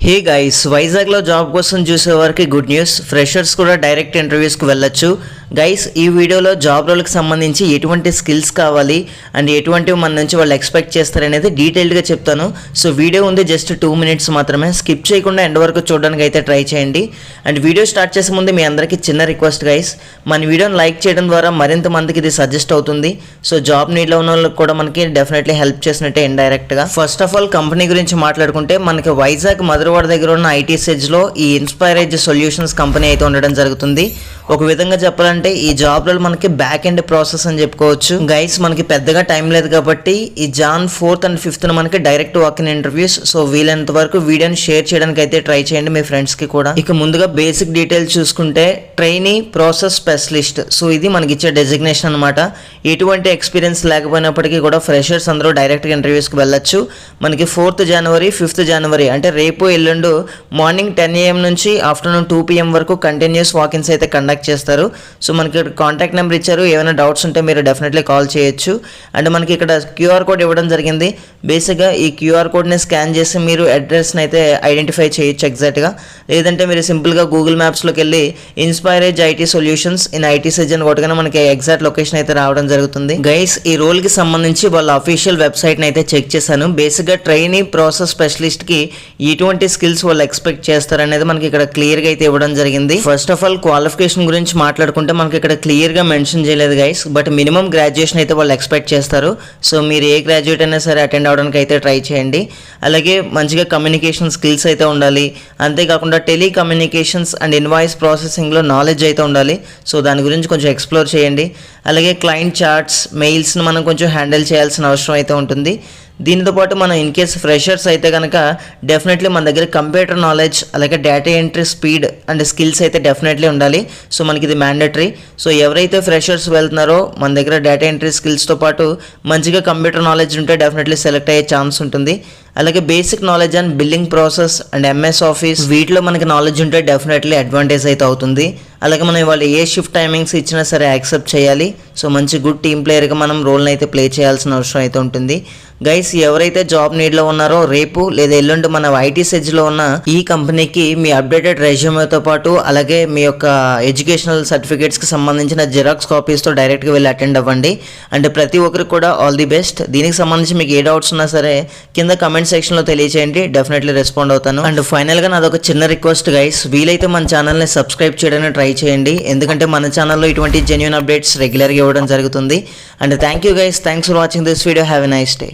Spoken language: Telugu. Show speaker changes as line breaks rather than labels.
హే గైస్, వైజాగ్లో జాబ్ కోసం చూసేవారికి గుడ్ న్యూస్. ఫ్రెషర్స్ కూడా డైరెక్ట్ ఇంటర్వ్యూస్కి వెళ్ళొచ్చు. గైస్, ఈ వీడియోలో జాబ్ రోల్కి సంబంధించి ఎటువంటి స్కిల్స్ కావాలి అండ్ ఎటువంటివి మన నుంచి వాళ్ళు ఎక్స్పెక్ట్ చేస్తారనేది డీటెయిల్డ్గా చెప్తాను. సో వీడియో ఉంది జస్ట్ 2 minutes మాత్రమే. స్కిప్ చేయకుండా ఎండ్ వరకు చూడడానికి అయితే ట్రై చేయండి. అండ్ వీడియో స్టార్ట్ చేసే ముందు మీ అందరికీ చిన్న రిక్వెస్ట్ గైస్, మన వీడియోని లైక్ చేయడం ద్వారా మరింత మందికి ఇది సజెస్ట్ అవుతుంది. సో జాబ్ నీడ్లో ఉన్న వాళ్ళకి కూడా మనకి డెఫినెట్లీ హెల్ప్ చేసినట్టే ఇండైరెక్ట్గా. ఫస్ట్ ఆఫ్ ఆల్ కంపెనీ గురించి మాట్లాడుకుంటే మనకి వైజాగ్ మధురవాడ దగ్గర ఉన్న ఐటీ సెజ్లో ఈ ఇన్స్పైరేజ్ సొల్యూషన్స్ కంపెనీ అయితే ఉండడం జరుగుతుంది. ఒక విధంగా చెప్పాలంటే ఈ జాబ్ లో మనకి బ్యాక్ ఎండ్ ప్రాసెస్ అని చెప్పుకోవచ్చు. గైస్, మనకి పెద్దగా టైం లేదు కాబట్టి ఈ Jan 4th and 5th మనకి direct walk in interviews. So వీలైనంత వరకు వీడియోని షేర్ చేయడానికి అయితే ట్రై చేయండి మీ ఫ్రెండ్స్ కి కూడా. ఇక ముందుగా బేసిక్ డీటెయిల్స్ చూసుకుంటే ట్రైనీ ప్రాసెస్ స్పెషలిస్ట్. సో ఇది మనకి ఇచ్చే డెసిగ్నేషన్ అనమాట. ఎటువంటి ఎక్స్పీరియన్స్ లేకపోయినప్పటికీ కూడా ఫ్రెషర్స్ అందరూ డైరెక్ట్ గా ఇంటర్వ్యూస్ కి వెళ్ళొచ్చు. మనకి 4th January 5th January అంటే రేపు ఎల్లుండు మార్నింగ్ 10 AM నుంచి ఆఫ్టర్నూన్ 2 PM వరకు కంటిన్యూస్ వాకిన్స్ అయితే కండక్ట్ చేస్తారు. సో మనకి కాంటాక్ట్ నెంబర్ ఇచ్చారు. ఏమైనా డౌట్స్ ఉంటే మీరు డెఫినెట్లీ కాల్ చేయొచ్చు. అండ్ మనకి ఇక్కడ QR కోడ్ ఇవ్వడం జరిగింది. బేసిక్గా ఈ QR కోడ్ని స్కాన్ చేసి మీరు అడ్రస్ని అయితే ఐడెంటిఫై చేయొచ్చు ఎగ్జాక్ట్గా. లేదంటే మీరు సింపుల్గా గూగుల్ మ్యాప్స్లోకి వెళ్ళి Inspirage IT solutions in IT SEZ అని కొట్టగానే మనకి ఎగ్జాక్ట్ లొకేషన్ అయితే రావడం జరుగుతుంది. గైస్, ఈ రోల్కి సంబంధించి వాళ్ళ అఫీషియల్ వెబ్సైట్ని అయితే చెక్ చేశాను. బేసిక్గా ట్రైనీ ప్రాసెస్ స్పెషలిస్ట్కి ఎటువంటి స్కిల్స్ వాళ్ళు ఎక్స్పెక్ట్ చేస్తారనేది మనకి ఇక్కడ క్లియర్గా అయితే ఇవ్వడం జరిగింది. ఫస్ట్ ఆఫ్ ఆల్ క్వాలిఫికేషన్ గురించి మాట్లాడుకుంటే మనకి ఇక్కడ క్లియర్గా మెన్షన్ చేయలేదు గైస్, బట్ మినిమం గ్రాడ్యుయేషన్ అయితే వాళ్ళు ఎక్స్పెక్ట్ చేస్తారు. సో మీరు ఏ గ్రాడ్యుయేట్ అయినా సరే అటెండ్ అవడానికి అయితే ట్రై చేయండి. అలాగే మంచిగా కమ్యూనికేషన్ స్కిల్స్ అయితే ఉండాలి. అంతేకాకుండా టెలికమ్యూనికేషన్స్ అండ్ ఇన్వాయిస్ ప్రాసెసింగ్లో నాలెడ్జ్ అయితే ఉండాలి. సో దాని గురించి కొంచెం ఎక్స్ప్లోర్ చేయండి. అలాగే క్లయింట్ చాట్స్, మెయిల్స్ని మనం కొంచెం హ్యాండిల్ చేయాల్సిన అవసరం అయితే ఉంటుంది. దీనితో పాటు మనం ఇన్ కేస్ ఫ్రెషర్స్ అయితే కనుక డెఫినెట్లీ మన దగ్గర కంప్యూటర్ నాలెడ్జ్, అలాగే data entry speed and skills అయితే డెఫినెట్లీ ఉండాలి. సో మనకి ఇది మ్యాండేటరీ. సో ఎవరైతే ఫ్రెషర్స్ వెళ్తున్నారో మన దగ్గర డేటా ఎంట్రీ స్కిల్స్తో పాటు మంచిగా కంప్యూటర్ నాలెడ్జ్ ఉంటే డెఫినెట్లీ సెలెక్ట్ అయ్యే ఛాన్స్ ఉంటుంది. అలాగే basic knowledge and billing process and MS office వీటిలో మనకి నాలెడ్జ్ ఉంటే డెఫినెట్లీ అడ్వాంటేజ్ అయితే అవుతుంది. అలాగే మనం వాళ్ళు ఏ షిఫ్ట్ టైమింగ్స్ ఇచ్చినా సరే యాక్సెప్ట్ చేయాలి. సో మంచి గుడ్ టీమ్ ప్లేయర్గా మనం రోల్ని అయితే ప్లే చేయాల్సిన అవసరం అయితే ఉంటుంది. గైస్, ఎవరైతే జాబ్ నీడ్లో ఉన్నారో రేపు లేదా ఎల్లుండి మన ఐటీ సెజ్లో ఉన్న ఈ కంపెనీకి మీ అప్డేటెడ్ రెజ్యూమేతో పాటు అలాగే మీ యొక్క ఎడ్యుకేషనల్ సర్టిఫికేట్స్కి సంబంధించిన జిరాక్స్ కాపీస్తో డైరెక్ట్గా వెళ్ళి అటెండ్ అవ్వండి. అండ్ ప్రతి ఒక్కరికి కూడా ఆల్ ది బెస్ట్. దీనికి సంబంధించి మీకు ఏ డౌట్స్ ఉన్నా సరే కింద కమెంట్ సెక్షన్లో తెలియచేయండి, డెఫినెట్లీ రెస్పాండ్ అవుతాను. అండ్ ఫైనల్గా నాదొక చిన్న రిక్వెస్ట్ గైస్, వీలైతే మన ఛానల్ని సబ్స్క్రైబ్ చేయడానికి ట్రై చేయండి. ఎందుకంటే మన ఛానల్లో ఇటువంటి జెన్యూన్ అప్డేట్స్ రెగ్యులర్గా ఇవ్వడం జరుగుతుంది. And thank you guys, thanks for watching this video. Have a nice day.